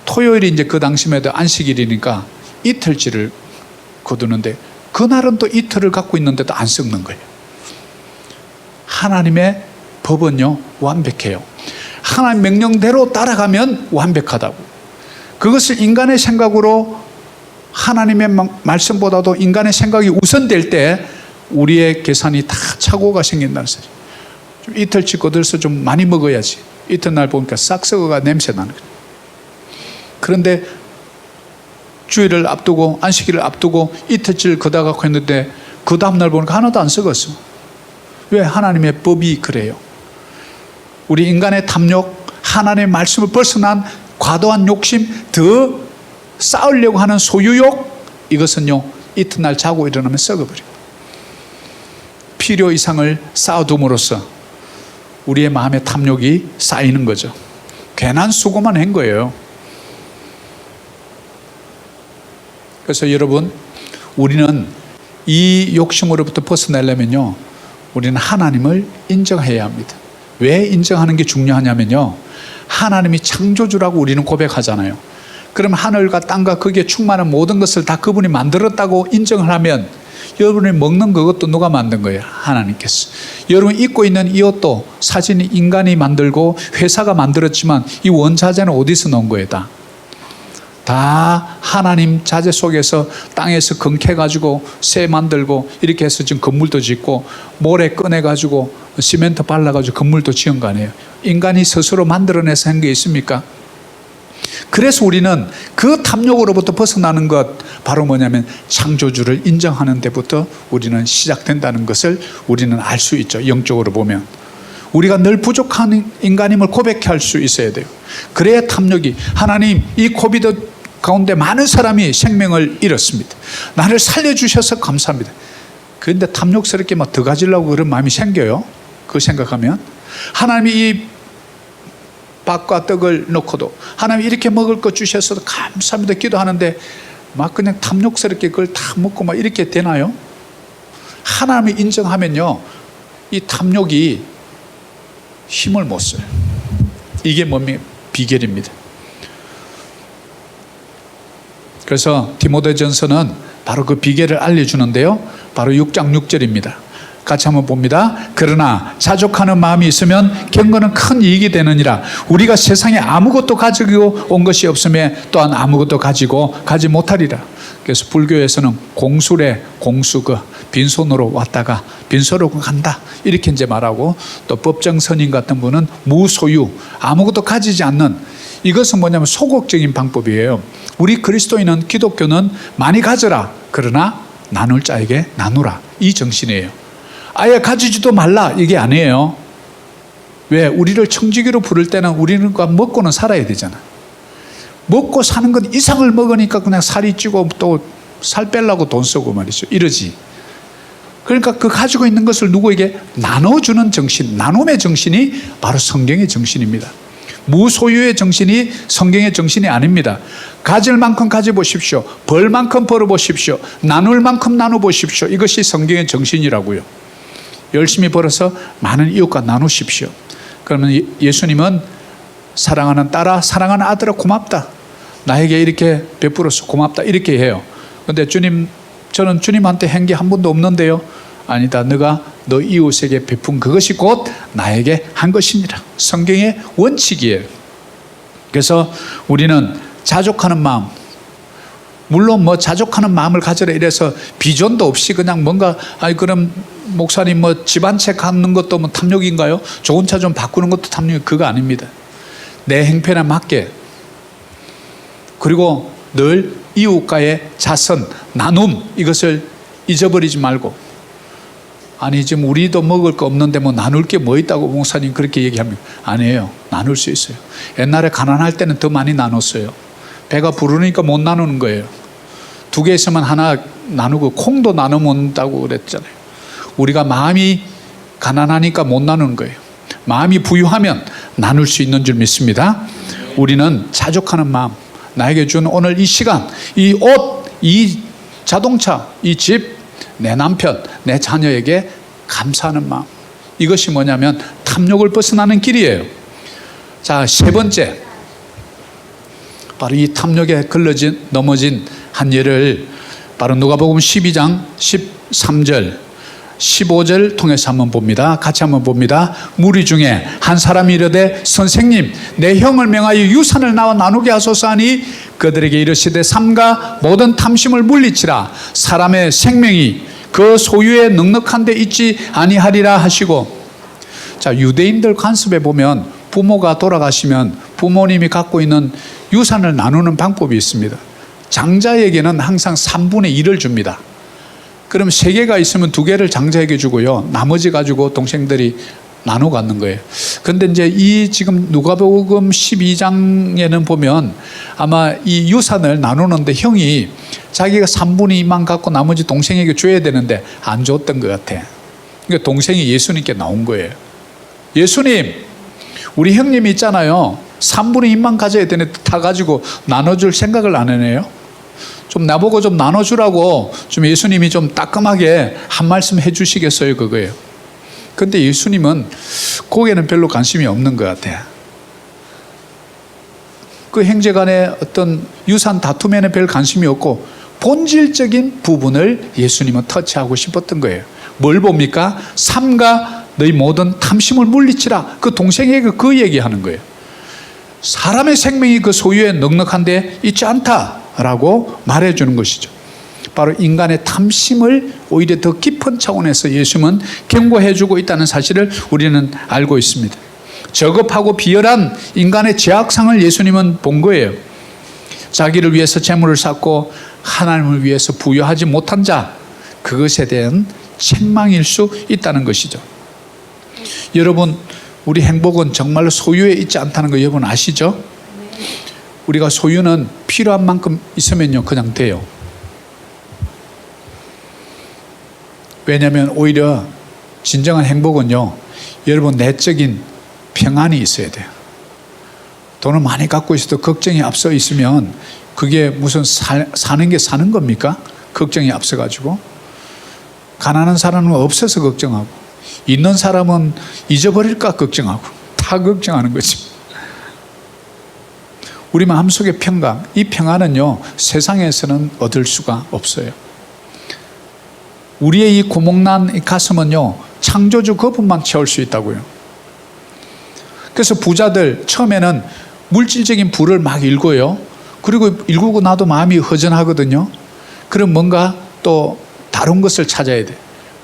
토요일이 이제 그 당시에도 안식일이니까 이틀치를 거두는데 그날은 또 이틀을 갖고 있는데도 안 썩는 거예요. 하나님의 법은요 완벽해요. 하나님 명령대로 따라가면 완벽하다고. 그것을 인간의 생각으로 하나님의 말씀보다도 인간의 생각이 우선될 때 우리의 계산이 다 착오가 생긴다는 소리. 좀 이틀치 거들서 좀 많이 먹어야지. 이튿날 보니까 싹 썩어가 냄새 나는 거예요. 그런데 주일을 앞두고 안식일을 앞두고 이틀치를 거다가 했는데 그 다음날 보니까 하나도 안 썩었어. 왜? 하나님의 법이 그래요. 우리 인간의 탐욕, 하나님의 말씀을 벗어난 과도한 욕심, 더 쌓으려고 하는 소유욕, 이것은요 이튿날 자고 일어나면 썩어버려요. 필요 이상을 쌓아둠으로써 우리의 마음의 탐욕이 쌓이는 거죠. 괜한 수고만 한 거예요. 그래서 여러분, 우리는 이 욕심으로부터 벗어나려면요 우리는 하나님을 인정해야 합니다. 왜 인정하는 게 중요하냐면요 하나님이 창조주라고 우리는 고백하잖아요. 그럼 하늘과 땅과 거기에 충만한 모든 것을 다 그분이 만들었다고 인정을 하면 여러분이 먹는 그것도 누가 만든 거예요? 하나님께서. 여러분이 입고 있는 이 옷도 사진이 인간이 만들고 회사가 만들었지만 이 원자재는 어디서 나온 거예요? 다 하나님 자재 속에서 땅에서 건캐가지고 쇠 만들고 이렇게 해서 지금 건물도 짓고 모래 꺼내가지고 시멘트 발라가지고 건물도 지은 거 아니에요. 인간이 스스로 만들어내서 한 게 있습니까? 그래서 우리는 그 탐욕으로부터 벗어나는 것 바로 뭐냐면 창조주를 인정하는 데부터 우리는 시작된다는 것을 우리는 알 수 있죠. 영적으로 보면 우리가 늘 부족한 인간임을 고백할 수 있어야 돼요. 그래야 탐욕이 하나님 이 코비드 가운데 많은 사람이 생명을 잃었습니다. 나를 살려주셔서 감사합니다. 그런데 탐욕스럽게 막 더 가지려고 그런 마음이 생겨요. 그거 생각하면 하나님이 이 밥과 떡을 놓고도 하나님 이렇게 먹을 거 주셔서 감사합니다 기도하는데 막 그냥 탐욕스럽게 그걸 다 먹고 막 이렇게 되나요? 하나님이 인정하면요 이 탐욕이 힘을 못 써요. 이게 뭡니까? 비결입니다. 그래서 디모데전서는 바로 그 비결을 알려주는데요 바로 6장 6절입니다. 같이 한번 봅니다. 그러나 자족하는 마음이 있으면 경건은 큰 이익이 되느니라. 우리가 세상에 아무것도 가지고 온 것이 없음에 또한 아무것도 가지 못하리라. 그래서 불교에서는 공수래 공수거 빈손으로 왔다가 빈손으로 간다 이렇게 이제 말하고, 또 법정선임 같은 분은 무소유 아무것도 가지지 않는, 이것은 뭐냐면 소극적인 방법이에요. 우리 그리스도인은 기독교는 많이 가져라 그러나 나눌 자에게 나누라 이 정신이에요. 아예 가지지도 말라 이게 아니에요. 왜? 우리를 청지기로 부를 때는 우리는 먹고는 살아야 되잖아. 먹고 사는 것 이상을 먹으니까 그냥 살이 찌고 또 살 빼려고 돈 쓰고 말이죠. 이러지. 그러니까 그 가지고 있는 것을 누구에게 나눠주는 정신, 나눔의 정신이 바로 성경의 정신입니다. 무소유의 정신이 성경의 정신이 아닙니다. 가질 만큼 가져보십시오. 벌 만큼 벌어보십시오. 나눌 만큼 나눠보십시오. 이것이 성경의 정신이라고요. 열심히 벌어서 많은 이웃과 나누십시오. 그러면 예수님은 사랑하는 딸아, 사랑하는 아들아 고맙다. 나에게 이렇게 베풀어서 고맙다 이렇게 해요. 그런데 주님, 저는 주님한테 한 게 한 번도 없는데요. 아니다. 너가 너 이웃에게 베푼 그것이 곧 나에게 한 것이니라. 성경의 원칙이에요. 그래서 우리는 자족하는 마음, 물론 뭐 자족하는 마음을 가져라 이래서 비전도 없이 그냥 뭔가 그럼 목사님 뭐 집 한 채 갖는 것도 뭐 탐욕인가요? 좋은 차 좀 바꾸는 것도 탐욕, 그거 아닙니다. 내 행편에 맞게, 그리고 늘 이웃과의 자선, 나눔, 이것을 잊어버리지 말고. 아니 지금 우리도 먹을 거 없는데 뭐 나눌 게 뭐 있다고 목사님 그렇게 얘기합니까? 아니에요. 나눌 수 있어요. 옛날에 가난할 때는 더 많이 나눴어요. 배가 부르니까 못 나누는 거예요. 2개 있으면 하나 나누고, 콩도 나눠 먹는다고 그랬잖아요. 우리가 마음이 가난하니까 못 나누는 거예요. 마음이 부유하면 나눌 수 있는 줄 믿습니다. 우리는 자족하는 마음, 나에게 준 오늘 이 시간, 이 옷, 이 자동차, 이 집, 내 남편, 내 자녀에게 감사하는 마음, 이것이 뭐냐면 탐욕을 벗어나는 길이에요. 자, 3번째, 바로 이 탐욕에 넘어진 한 예를 바로 누가복음 12장 13절 15절 통해서 한번 봅니다. 같이 한번 봅니다. 무리 중에 한 사람이 이르되 선생님, 내 형을 명하여 유산을 나와 나누게 하소서 하니 그들에게 이르시되 삼가 모든 탐심을 물리치라. 사람의 생명이 그 소유에 넉넉한 데 있지 아니하리라 하시고. 자, 유대인들 관습에 보면 부모가 돌아가시면 부모님이 갖고 있는 유산을 나누는 방법이 있습니다. 장자에게는 항상 3분의 1을 줍니다. 그럼 3개가 있으면 2개를 장자에게 주고요, 나머지 가지고 동생들이 나눠 갖는 거예요. 근데 이제 이 지금 누가복음 12장에는 보면 아마 이 유산을 나누는데 형이 자기가 3분의 2만 갖고 나머지 동생에게 줘야 되는데 안 줬던 것 같아. 그러니까 동생이 예수님께 나온 거예요. 예수님, 우리 형님이 있잖아요. 3분의 1만 가져야 되는데 다 가지고 나눠줄 생각을 안 하네요. 좀 나보고 좀 나눠주라고 좀 예수님이 좀 따끔하게 한 말씀 해주시겠어요? 그거예요. 근데 예수님은 거기에는 별로 관심이 없는 것 같아요. 그 형제간의 어떤 유산 다툼에는 별 관심이 없고 본질적인 부분을 예수님은 터치하고 싶었던 거예요. 뭘 봅니까? 삼가 너희 모든 탐심을 물리치라. 그 동생에게 그 얘기하는 거예요. 사람의 생명이 그 소유에 넉넉한 데 있지 않다라고 말해주는 것이죠. 바로 인간의 탐심을 오히려 더 깊은 차원에서 예수님은 경고해주고 있다는 사실을 우리는 알고 있습니다. 저급하고 비열한 인간의 죄악상을 예수님은 본 거예요. 자기를 위해서 재물을 쌓고 하나님을 위해서 부여하지 못한 자, 그것에 대한 책망일 수 있다는 것이죠. 여러분, 우리 행복은 정말로 소유에 있지 않다는 거 여러분 아시죠? 우리가 소유는 필요한 만큼 있으면요 그냥 돼요. 왜냐하면 오히려 진정한 행복은요, 여러분 내적인 평안이 있어야 돼요. 돈을 많이 갖고 있어도 걱정이 앞서 있으면 그게 무슨 사는 게 사는 겁니까? 걱정이 앞서가지고. 가난한 사람은 없어서 걱정하고, 있는 사람은 잊어버릴까 걱정하고, 다 걱정하는 거지. 우리 마음속의 평강, 이 평안은요 세상에서는 얻을 수가 없어요. 우리의 이 구멍난 이 가슴은요 창조주 그분만 채울 수 있다고요. 그래서 부자들 처음에는 물질적인 부를 막 일궈요. 그리고 일구고 나도 마음이 허전하거든요. 그럼 뭔가 또 다른 것을 찾아야 돼.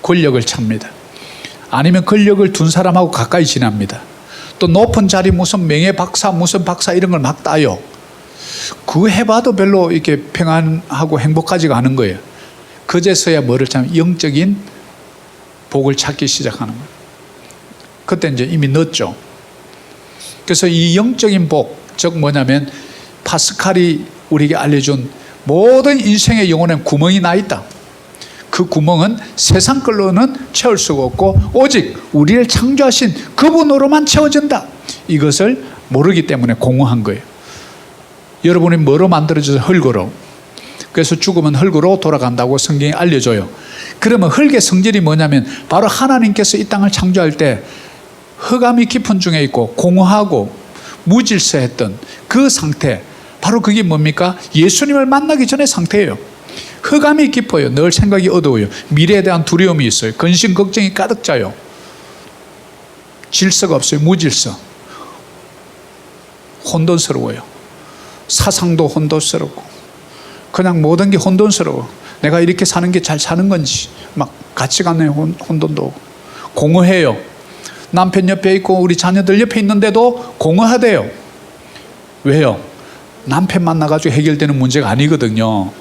권력을 찾습니다. 아니면 권력을 둔 사람하고 가까이 지납니다. 또 높은 자리 무슨 명예 박사 무슨 박사 이런 걸 막 따요. 그거 해봐도 별로 이렇게 평안하고 행복하지가 않은 거예요. 그제서야 뭐를 찾으면 영적인 복을 찾기 시작하는 거예요. 그때 이제 이미 늦죠. 그래서 이 영적인 복, 즉 뭐냐면 파스칼이 우리에게 알려준 모든 인생의 영혼엔 구멍이 나 있다. 그 구멍은 세상 걸로는 채울 수가 없고 오직 우리를 창조하신 그분으로만 채워진다. 이것을 모르기 때문에 공허한 거예요. 여러분이 뭐로 만들어져서 흙으로. 그래서 죽으면 흙으로 돌아간다고 성경이 알려줘요. 그러면 흙의 성질이 뭐냐면 바로 하나님께서 이 땅을 창조할 때 흑암이 깊은 중에 있고 공허하고 무질서했던 그 상태, 바로 그게 뭡니까? 예수님을 만나기 전의 상태예요. 흑암이 깊어요. 늘 생각이 어두워요. 미래에 대한 두려움이 있어요. 근심 걱정이 가득 차요. 질서가 없어요. 무질서. 혼돈스러워요. 사상도 혼돈스럽고 그냥 모든 게 혼돈스러워. 내가 이렇게 사는 게 잘 사는 건지 막 가치관의 혼돈도 오고. 공허해요. 남편 옆에 있고 우리 자녀들 옆에 있는데도 공허하대요. 왜요? 남편 만나가지고 해결되는 문제가 아니거든요.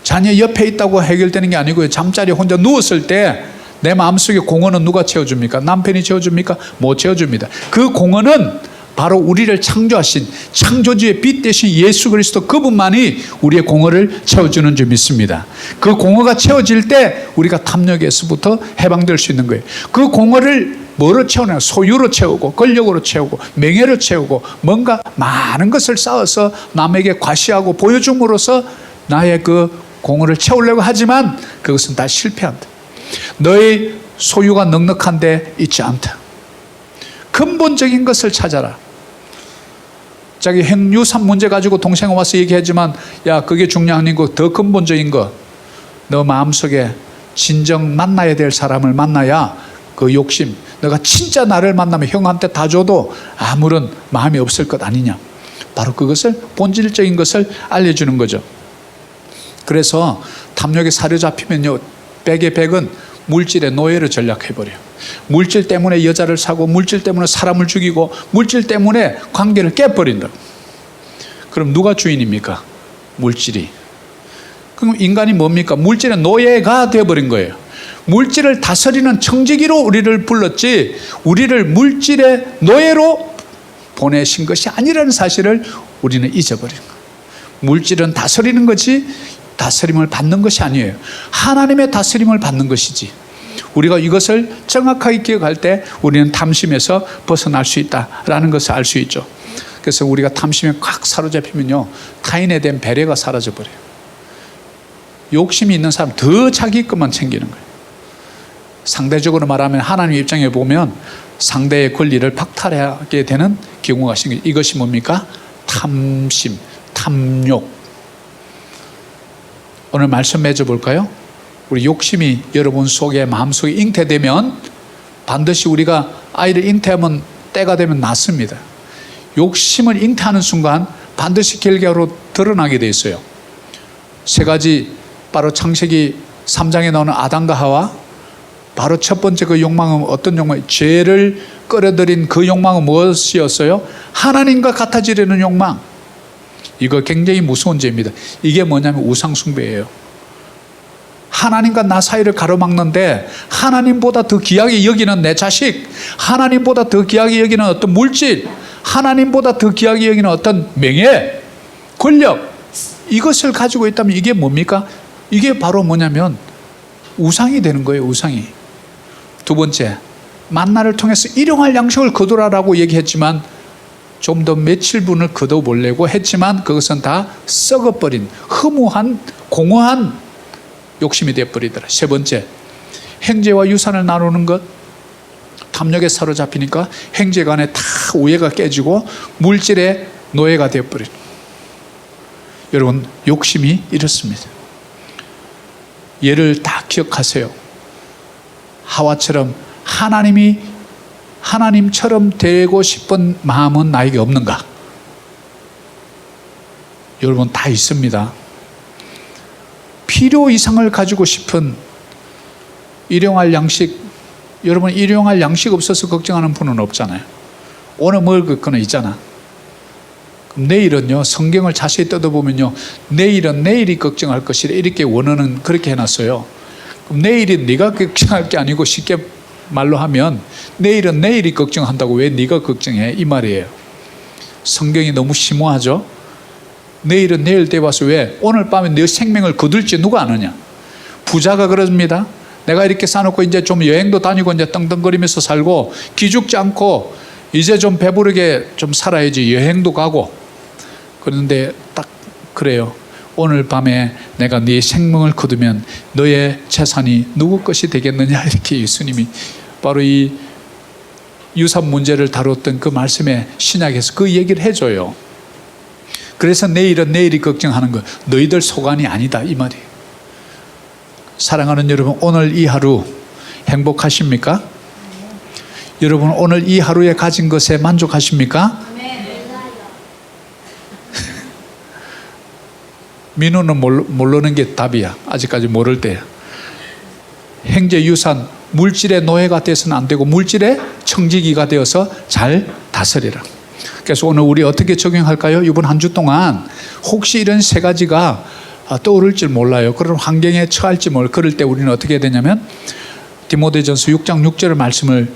자녀 옆에 있다고 해결되는 게 아니고요. 잠자리에 혼자 누웠을 때 내 마음속에 공허는 누가 채워줍니까? 남편이 채워줍니까? 못 채워줍니다. 그 공허는 바로 우리를 창조하신 창조주의 빛 대신 예수 그리스도 그분만이 우리의 공허를 채워주는 줄 믿습니다. 그 공허가 채워질 때 우리가 탐욕에서부터 해방될 수 있는 거예요. 그 공허를 뭐로 채우냐? 소유로 채우고 권력으로 채우고 명예로 채우고 뭔가 많은 것을 쌓아서 남에게 과시하고 보여줌으로써 나의 그 공허를 채우려고 하지만 그것은 다 실패한다. 너의 소유가 넉넉한데 있지 않다. 근본적인 것을 찾아라. 자기 행유산 문제 가지고 동생이 와서 얘기하지만 야 그게 중요한 아니고 더 근본적인 거 너 마음속에 진정 만나야 될 사람을 만나야 그 욕심 너가 진짜 나를 만나면 형한테 다 줘도 아무런 마음이 없을 것 아니냐. 바로 그것을 본질적인 것을 알려주는 거죠. 그래서 탐욕에 사로잡히면요 백의 백은 물질의 노예로 전락해버려요. 물질 때문에 여자를 사고 물질 때문에 사람을 죽이고 물질 때문에 관계를 깨버린다. 그럼 누가 주인입니까? 물질이. 그럼 인간이 뭡니까? 물질의 노예가 되어버린 거예요. 물질을 다스리는 청지기로 우리를 불렀지 우리를 물질의 노예로 보내신 것이 아니라는 사실을 우리는 잊어버린 거예요. 물질은 다스리는 거지 다스림을 받는 것이 아니에요. 하나님의 다스림을 받는 것이지. 우리가 이것을 정확하게 기억할 때 우리는 탐심에서 벗어날 수 있다라는 것을 알 수 있죠. 그래서 우리가 탐심에 꽉 사로잡히면요 타인에 대한 배려가 사라져버려요. 욕심이 있는 사람 더 자기 것만 챙기는 거예요. 상대적으로 말하면 하나님 입장에 보면 상대의 권리를 박탈하게 되는 경우가 생겨요. 이것이 뭡니까? 탐심, 탐욕. 오늘 말씀 맺어볼까요? 우리 욕심이 여러분 속에 마음속에 잉태되면 반드시 우리가 아이를 잉태하면 때가 되면 낳습니다. 욕심을 잉태하는 순간 반드시 결과로 드러나게 돼 있어요. 세 가지 바로 창세기 3장에 나오는 아담과 하와 바로 첫 번째 그 욕망은 어떤 욕망? 죄를 끌어들인 그 욕망은 무엇이었어요? 하나님과 같아지려는 욕망. 이거 굉장히 무서운 죄입니다. 이게 뭐냐면 우상숭배예요. 하나님과 나 사이를 가로막는데 하나님보다 더 귀하게 여기는 내 자식, 하나님보다 더 귀하게 여기는 어떤 물질, 하나님보다 더 귀하게 여기는 어떤 명예, 권력, 이것을 가지고 있다면 이게 뭡니까? 이게 바로 뭐냐면 우상이 되는 거예요. 우상이. 두 번째, 만나를 통해서 일용할 양식을 거두라라고 얘기했지만 좀 더 며칠분을 거둬보려고 했지만 그것은 다 썩어버린 허무한 공허한 욕심이 되어버리더라. 세 번째, 형제와 유산을 나누는 것. 탐욕에 사로잡히니까 형제 간에 다 우애가 깨지고 물질의 노예가 되어버린. 여러분 욕심이 이렇습니다. 예를 다 기억하세요. 하와처럼 하나님처럼 되고 싶은 마음은 나에게 없는가? 여러분 다 있습니다. 필요 이상을 가지고 싶은 일용할 양식, 여러분 일용할 양식 없어서 걱정하는 분은 없잖아요. 오늘 먹을 것은 있잖아. 그럼 내일은요, 성경을 자세히 뜯어보면요, 내일은 내일이 걱정할 것이라 이렇게 원어는 그렇게 해놨어요. 그럼 내일이 네가 걱정할 게 아니고 쉽게 말로 하면 내일은 내일이 걱정한다고 왜 네가 걱정해? 이 말이에요. 성경이 너무 심오하죠? 내일은 내일 때 와서 왜 오늘 밤에 내 생명을 거둘지 누가 아느냐? 부자가 그럽니다. 내가 이렇게 싸놓고 이제 좀 여행도 다니고 이제 떵떵거리면서 살고 기죽지 않고 이제 좀 배부르게 좀 살아야지 여행도 가고 그런데 딱 그래요. 오늘 밤에 내가 네 생명을 거두면 너의 재산이 누구 것이 되겠느냐 이렇게 예수님이 바로 이 유산 문제를 다뤘던 그 말씀에 신약에서 그 얘기를 해줘요. 그래서 내일은 내일이 걱정하는 거 너희들 소관이 아니다 이 말이에요. 사랑하는 여러분 오늘 이 하루 행복하십니까? 여러분 오늘 이 하루에 가진 것에 만족하십니까? 민우는 모르는 게 답이야. 아직까지 모를 때야. 행제유산 물질의 노예가 돼서는 안 되고 물질의 청지기가 되어서 잘 다스리라. 그래서 오늘 우리 어떻게 적용할까요? 이번 한 주 동안 혹시 이런 세 가지가 떠오를지 몰라요. 그런 환경에 처할지 그럴 때 우리는 어떻게 해야 되냐면 디모데전서 6장 6절의 말씀을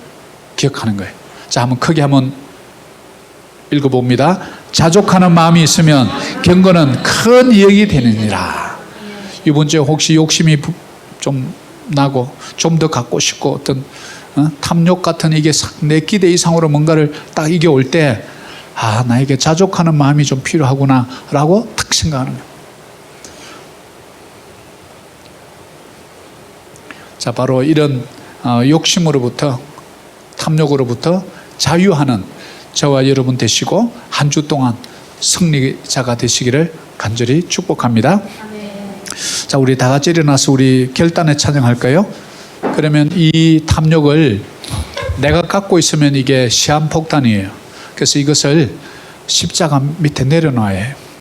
기억하는 거예요. 자, 한번 크게 한번 읽어봅니다. 자족하는 마음이 있으면 경건은 큰 이익이 되느니라. 이번 주에 혹시 욕심이 좀 나고 좀 더 갖고 싶고 어떤 탐욕 같은 이게 내 기대 이상으로 뭔가를 딱 이겨올 때 나에게 자족하는 마음이 좀 필요하구나 라고 탁 생각하는 거예요. 자, 바로 이런 욕심으로부터 탐욕으로부터 자유하는 저와 여러분 되시고 한 주 동안 승리자가 되시기를 간절히 축복합니다. 자, 우리 다 같이 일어나서 우리 결단에 찬양할까요? 그러면 이 탐욕을 내가 갖고 있으면 이게 시한폭탄이에요. 그래서 이것을 십자가 밑에 내려놔야 해요.